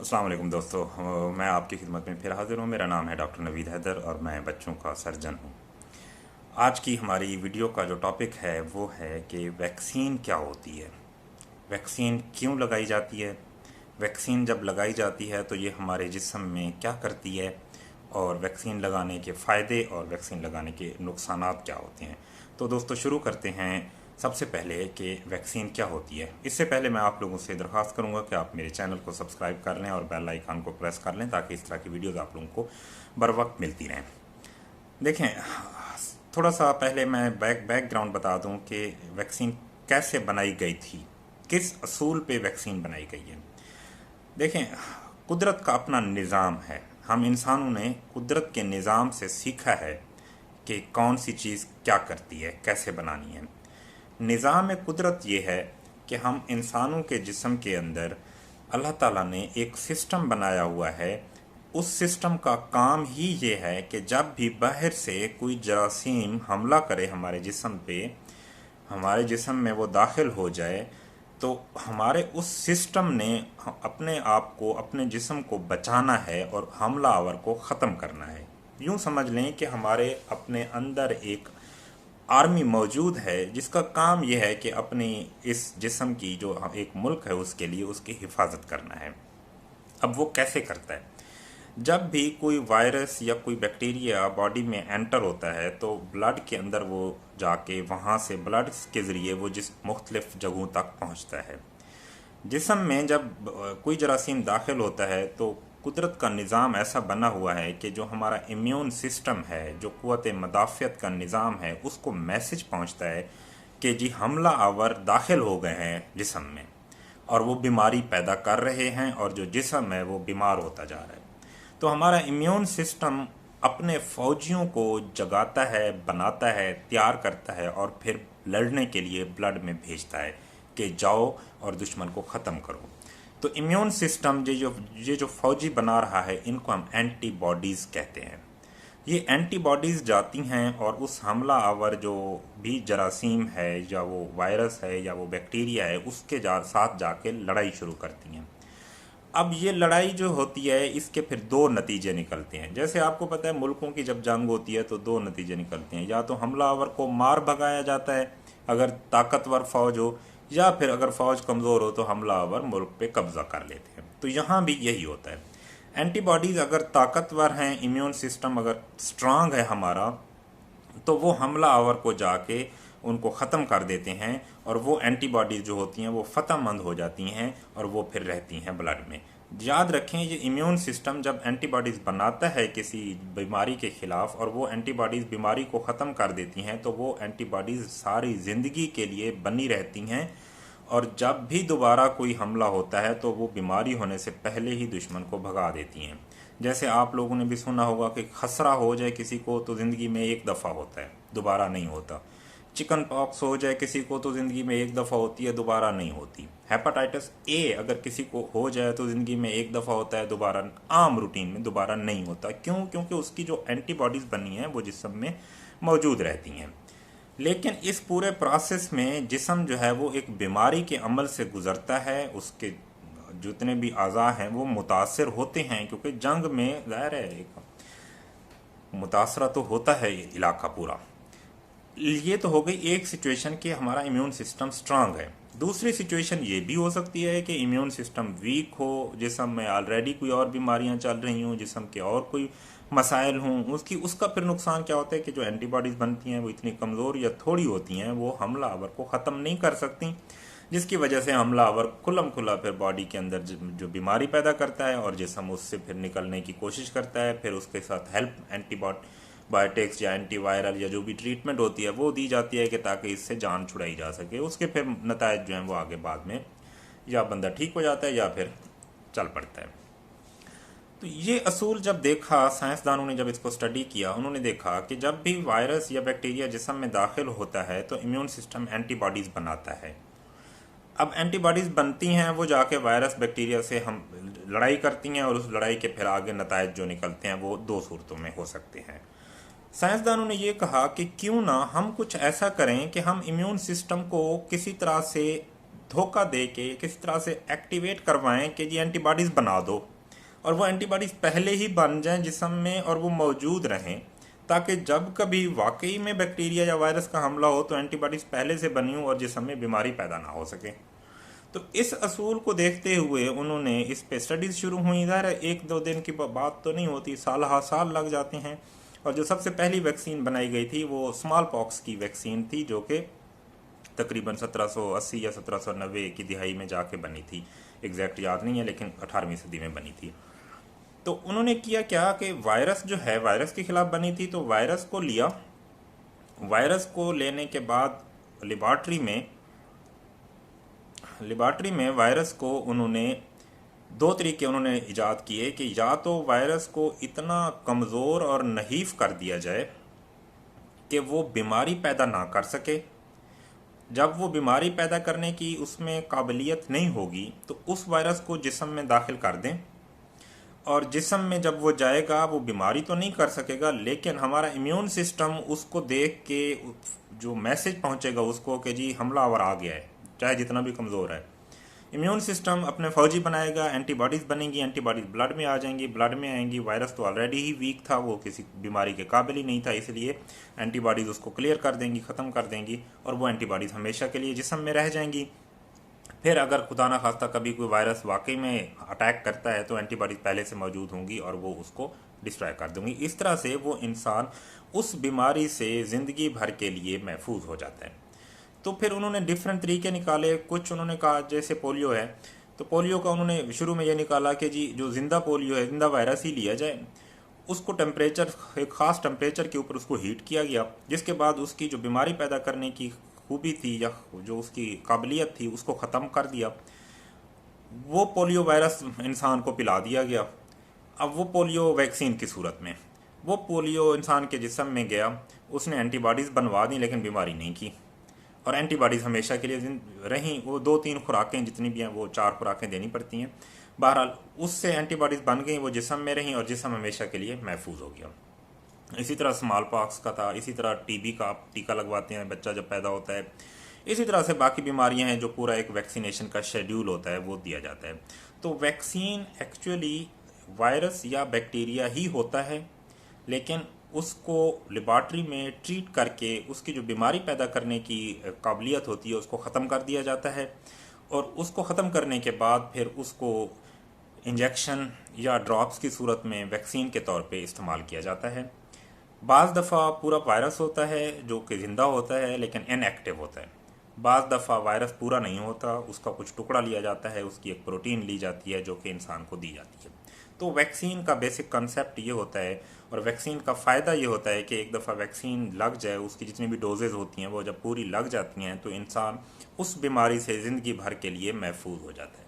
अस्सलाम वालेकुम दोस्तों, मैं आपकी खिदमत में फिर हाज़िर हूँ। मेरा नाम है डॉक्टर नवीद हैदर और मैं बच्चों का सर्जन हूँ। आज की हमारी वीडियो का जो टॉपिक है वो है कि वैक्सीन क्या होती है, वैक्सीन क्यों लगाई जाती है, वैक्सीन जब लगाई जाती है तो ये हमारे जिस्म में क्या करती है, और वैक्सीन लगाने के फ़ायदे और वैक्सीन लगाने के नुकसानात क्या होते हैं। तो दोस्तों शुरू करते हैं सबसे पहले कि वैक्सीन क्या होती है। इससे पहले मैं आप लोगों से दरख्वास्त करूंगा कि आप मेरे चैनल को सब्सक्राइब कर लें और बेल आइकन को प्रेस कर लें ताकि इस तरह की वीडियोज़ आप लोगों को बर वक्त मिलती रहें। देखें, थोड़ा सा पहले मैं बैकग्राउंड बता दूं कि वैक्सीन कैसे बनाई गई थी, किस असूल पे वैक्सीन बनाई गई है। देखें, कुदरत का अपना निज़ाम है। हम इंसानों ने कुदरत के निज़ाम से सीखा है कि कौन सी चीज़ क्या करती है, कैसे बनानी है। निज़ाम कुदरत ये है कि हम इंसानों के जिस्म के अंदर अल्लाह ताला ने एक सिस्टम बनाया हुआ है। उस सिस्टम का काम ही ये है कि जब भी बाहर से कोई जरासीम हमला करे हमारे जिस्म पे, हमारे जिस्म में वो दाखिल हो जाए, तो हमारे उस सिस्टम ने अपने आप को, अपने जिस्म को बचाना है और हमलावर को ख़त्म करना है। यूँ समझ लें कि हमारे अपने अंदर एक आर्मी मौजूद है जिसका काम यह है कि अपनी इस जिस्म की जो एक मुल्क है उसके लिए उसकी हिफाजत करना है। अब वो कैसे करता है? जब भी कोई वायरस या कोई बैक्टीरिया बॉडी में एंटर होता है तो ब्लड के अंदर वो जाके वहाँ से ब्लड के ज़रिए वो जिस मुख्तलिफ जगहों तक पहुँचता है। जिस्म में जब कोई जरासीम दाखिल होता है तो कुदरत का निज़ाम ऐसा बना हुआ है कि जो हमारा इम्यून सिस्टम है, जो क़ुव्वत मदाफ़ियत का निज़ाम है, उसको मैसेज पहुंचता है कि जी हमला आवर दाखिल हो गए हैं जिस्म में और वो बीमारी पैदा कर रहे हैं और जो जिस्म है वो बीमार होता जा रहा है। तो हमारा इम्यून सिस्टम अपने फ़ौजियों को जगाता है, बनाता है, तैयार करता है और फिर लड़ने के लिए ब्लड में भेजता है कि जाओ और दुश्मन को ख़त्म करो। तो इम्यून सिस्टम ये जो फौजी बना रहा है, इनको हम एंटीबॉडीज़ कहते हैं। ये एंटीबॉडीज़ जाती हैं और उस हमला आवर जो भी जरासीम है या वो वायरस है या वो बैक्टीरिया है उसके साथ जाके लड़ाई शुरू करती हैं। अब ये लड़ाई जो होती है इसके फिर दो नतीजे निकलते हैं। जैसे आपको पता है मुल्कों की जब जंग होती है तो दो नतीजे निकलते हैं, या तो हमला आवर को मार भगाया जाता है अगर ताकतवर फौज हो, या फिर अगर फौज कमज़ोर हो तो हमलावर मुल्क पे कब्ज़ा कर लेते हैं। तो यहाँ भी यही होता है। एंटीबॉडीज़ अगर ताकतवर हैं, इम्यून सिस्टम अगर स्ट्रांग है हमारा, तो वो हमलावर को जाके उनको ख़त्म कर देते हैं और वो एंटीबॉडीज़ जो होती हैं वो फ़तहमंद हो जाती हैं और वो फिर रहती हैं ब्लड में। याद रखें, ये इम्यून सिस्टम जब एंटीबॉडीज़ बनाता है किसी बीमारी के ख़िलाफ़ और वो एंटीबॉडीज़ बीमारी को ख़त्म कर देती हैं, तो वो एंटीबॉडीज़ सारी ज़िंदगी के लिए बनी रहती हैं और जब भी दोबारा कोई हमला होता है तो वो बीमारी होने से पहले ही दुश्मन को भगा देती हैं। जैसे आप लोगों ने भी सुना होगा कि खसरा हो जाए किसी को तो ज़िंदगी में एक दफ़ा होता है, दोबारा नहीं होता। चिकन पॉक्स हो जाए किसी को तो ज़िंदगी में एक दफ़ा होती है, दोबारा नहीं होती। हेपेटाइटिस ए अगर किसी को हो जाए तो ज़िंदगी में एक दफ़ा होता है, दोबारा आम रूटीन में दोबारा नहीं होता। क्यों? क्योंकि उसकी जो एंटीबॉडीज़ बनी हैं वो जिस्म में मौजूद रहती हैं। लेकिन इस पूरे प्रोसेस में जिस्म जो है वो एक बीमारी के अमल से गुज़रता है। उसके जितने भी अज़ा हैं वो मुतासर होते हैं, क्योंकि जंग में ज़ाहिर है एक मुतासरा तो होता है ये इलाका पूरा। ये तो हो गई एक सिचुएशन कि हमारा इम्यून सिस्टम स्ट्रांग है। दूसरी सिचुएशन ये भी हो सकती है कि इम्यून सिस्टम वीक हो, जिस्म में ऑलरेडी कोई और बीमारियां चल रही हों, जिस्म के और कोई मसाइल हों, उसका फिर नुकसान क्या होता है कि जो एंटीबॉडीज़ बनती हैं वो इतनी कमज़ोर या थोड़ी होती हैं, वो हमलावर को ख़त्म नहीं कर सकती, जिसकी वजह से हमलावर खुल्लम खुल्ला फिर बॉडी के अंदर जो बीमारी पैदा करता है और जिस्म उससे फिर निकलने की कोशिश करता है। फिर उसके साथ हेल्प बायोटिक्स या एंटीवायरल या जो भी ट्रीटमेंट होती है वो दी जाती है कि ताकि इससे जान छुड़ाई जा सके। उसके फिर नतायज जो हैं वो आगे बाद में या बंदा ठीक हो जाता है या फिर चल पड़ता है। तो ये असूल जब देखा, साइंसदानों ने जब इसको स्टडी किया, उन्होंने देखा कि जब भी वायरस या बैक्टीरिया जिस्म में दाखिल होता है तो इम्यून सिस्टम एंटीबॉडीज़ बनाता है। अब एंटीबॉडीज़ बनती हैं, वो जाके वायरस बैक्टीरिया से हम लड़ाई करती हैं और उस लड़ाई के फिर आगे नतायज जो निकलते हैं वो दो सूरतों में हो सकते हैं। साइंसदानों ने ये कहा कि क्यों ना हम कुछ ऐसा करें कि हम इम्यून सिस्टम को किसी तरह से धोखा दे के किसी तरह से एक्टिवेट करवाएं कि जी एंटीबॉडीज़ बना दो और वो एंटीबॉडीज़ पहले ही बन जाएं जिस्म में और वो मौजूद रहें, ताकि जब कभी वाकई में बैक्टीरिया या वायरस का हमला हो तो एंटीबॉडीज़ पहले से बनी हो और जिस्म में बीमारी पैदा ना हो सके। तो इस असूल को देखते हुए उन्होंने इस पे स्टडीज़ शुरू हुई। ज़ाहिर है एक दो दिन की बात तो नहीं होती, साल हा साल लग जाते हैं। और जो सबसे पहली वैक्सीन बनाई गई थी वो स्मॉल पॉक्स की वैक्सीन थी, जो कि तकरीबन 1780 या 1790 की दिहाई में जाके बनी थी। एग्जैक्ट याद नहीं है, लेकिन 18वीं सदी में बनी थी। तो उन्होंने किया क्या कि वायरस जो है, वायरस के खिलाफ बनी थी, तो वायरस को लिया। वायरस को लेने के बाद लेबॉर्ट्री में वायरस को उन्होंने दो तरीके उन्होंने इजाद किए कि या तो वायरस को इतना कमज़ोर और नहीफ कर दिया जाए कि वो बीमारी पैदा ना कर सके। जब वो बीमारी पैदा करने की उसमें काबिलियत नहीं होगी तो उस वायरस को जिस्म में दाखिल कर दें, और जिस्म में जब वो जाएगा वो बीमारी तो नहीं कर सकेगा, लेकिन हमारा इम्यून सिस्टम उसको देख के जो मैसेज पहुंचेगा उसको कि जी हमलावर आ गया है, चाहे जितना भी कमज़ोर है। इम्यून सिस्टम अपने फौजी बनाएगा, एंटीबॉडीज़ बनेंगी, एंटीबॉडीज़ ब्लड में आ जाएंगी, ब्लड में आएंगी। वायरस तो ऑलरेडी ही वीक था, वो किसी बीमारी के काबिल ही नहीं था, इसलिए एंटीबॉडीज़ उसको क्लियर कर देंगी, ख़त्म कर देंगी, और वो एंटीबॉडीज़ हमेशा के लिए जिस्म में रह जाएंगी। फिर अगर खुदा ना खास्ता कभी कोई वायरस वाकई में अटैक करता है तो एंटीबॉडीज़ पहले से मौजूद होंगी और वो उसको डिस्ट्रॉय कर देंगी। इस तरह से वो इंसान उस बीमारी से ज़िंदगी भर के लिए महफूज हो जाता है। तो फिर उन्होंने डिफरेंट तरीके निकाले। कुछ उन्होंने कहा जैसे पोलियो है, तो पोलियो का उन्होंने शुरू में ये निकाला कि जी जो जिंदा पोलियो है, जिंदा वायरस ही लिया जाए, उसको टेम्परेचर, एक ख़ास टेम्परेचर के ऊपर उसको हीट किया गया, जिसके बाद उसकी जो बीमारी पैदा करने की खूबी थी या जो उसकी काबिलियत थी उसको ख़त्म कर दिया। वो पोलियो वायरस इंसान को पिला दिया गया। अब वो पोलियो वैक्सीन की सूरत में वो पोलियो इंसान के जिस्म में गया, उसने एंटीबॉडीज़ बनवा दी लेकिन बीमारी नहीं की, और एंटीबॉडीज़ हमेशा के लिए रहीं। वो 2-3 खुराकें जितनी भी हैं वो 4 खुराकें देनी पड़ती हैं। बहरहाल उससे एंटीबॉडीज़ बन गई, वो जिस्म में रहीं और जिस्म हमेशा के लिए महफूज हो गया। इसी तरह स्मॉल पॉक्स का था, इसी तरह टीबी का टीका लगवाते हैं बच्चा जब पैदा होता है। इसी तरह से बाकी बीमारियां हैं जो पूरा एक वैक्सीनेशन का शेड्यूल होता है वो दिया जाता है। तो वैक्सीन एक्चुअली वायरस या बैक्टीरिया ही होता है, लेकिन उसको लेबॉर्ट्री में ट्रीट करके उसकी जो बीमारी पैदा करने की काबिलियत होती है उसको ख़त्म कर दिया जाता है, और उसको ख़त्म करने के बाद फिर उसको इंजेक्शन या ड्रॉप्स की सूरत में वैक्सीन के तौर पे इस्तेमाल किया जाता है। बाज़ दफ़ा पूरा वायरस होता है जो कि ज़िंदा होता है लेकिन इनएक्टिव होता है। बाज़ दफ़ा वायरस पूरा नहीं होता, उसका कुछ टुकड़ा लिया जाता है, उसकी एक प्रोटीन ली जाती है जो कि इंसान को दी जाती है। तो वैक्सीन का बेसिक कंसेप्ट ये होता है, और वैक्सीन का फ़ायदा ये होता है कि एक दफ़ा वैक्सीन लग जाए, उसकी जितनी भी डोजेज़ होती हैं वो जब पूरी लग जाती हैं तो इंसान उस बीमारी से ज़िंदगी भर के लिए महफूज हो जाता है।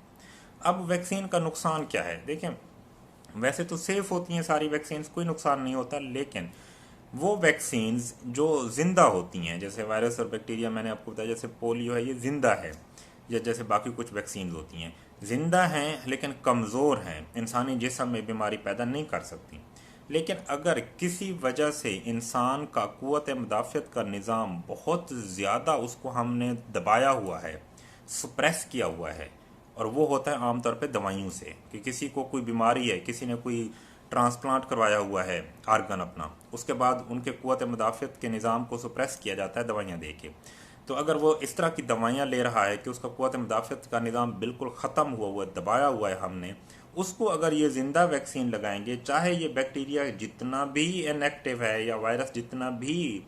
अब वैक्सीन का नुकसान क्या है? देखें, वैसे तो सेफ़ होती हैं सारी वैक्सीन, कोई नुकसान नहीं होता, लेकिन वो वैक्सीन्स जो ज़िंदा होती हैं, जैसे वायरस और बैक्टीरिया मैंने आपको बताया, जैसे पोलियो है ये ज़िंदा है, या जैसे बाकी कुछ वैक्सीन होती हैं ज़िंदा हैं लेकिन कमज़ोर हैं, इंसानी जिस्म में बीमारी पैदा नहीं कर सकती। लेकिन अगर किसी वजह से इंसान का क़ुव्वत मुदाफ़त का निज़ाम बहुत ज़्यादा उसको हमने दबाया हुआ है, सप्रेस किया हुआ है, और वो होता है आमतौर पे दवाइयों से, कि किसी को कोई बीमारी है, किसी ने कोई ट्रांसप्लांट करवाया हुआ है आर्गन अपना, उसके बाद उनके क़ुव्वत मुदाफ़त के निज़ाम को सप्रेस किया जाता है दवाइयाँ दे के। तो अगर वो इस तरह की दवाइयाँ ले रहा है कि उसका क़ुव्वत मुदाफ़त का निज़ाम बिल्कुल ख़त्म हुआ है, दबाया हुआ है हमने, उसको अगर ये ज़िंदा वैक्सीन लगाएंगे, चाहे ये बैक्टीरिया जितना भी इनएक्टिव है या वायरस जितना भी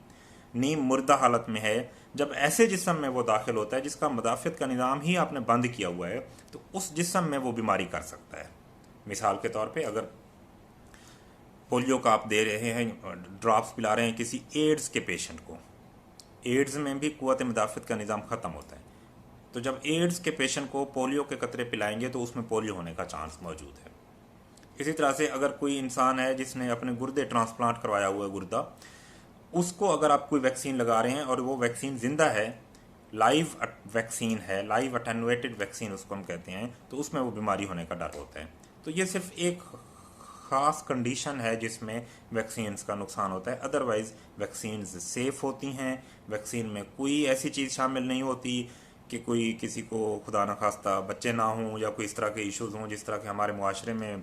नीम मुर्दा हालत में है, जब ऐसे जिस्म में वो दाखिल होता है जिसका मुदाफ़त का निज़ाम ही आपने बंद किया हुआ है, तो उस जिस्म में वो बीमारी कर सकता है। मिसाल के तौर पे अगर पोलियो का आप दे रहे हैं, ड्रॉप्स पिला रहे हैं किसी एड्स के पेशेंट को, एड्स में भी क़ुव्वत मुदाफ़त का निज़ाम ख़त्म होता है, तो जब एड्स के पेशेंट को पोलियो के कतरे पिलाएंगे तो उसमें पोलियो होने का चांस मौजूद है। इसी तरह से अगर कोई इंसान है जिसने अपने गुर्दे ट्रांसप्लांट करवाया हुआ है, गुर्दा, उसको अगर आप कोई वैक्सीन लगा रहे हैं और वो वैक्सीन ज़िंदा है, लाइव वैक्सीन है, लाइव अटेनुएटेड वैक्सीन उसको हम कहते हैं, तो उसमें वो बीमारी होने का डर होता है। तो ये सिर्फ एक ख़ास कंडीशन है जिसमें वैक्सीन्स का नुकसान होता है, अदरवाइज़ वैक्सीन्स सेफ़ होती हैं। वैक्सीन में कोई ऐसी चीज़ शामिल नहीं होती कि कोई किसी को खुदा न खास्ता बच्चे ना हों या कोई इस तरह के इश्यूज़ हों जिस तरह के हमारे मुआशरे में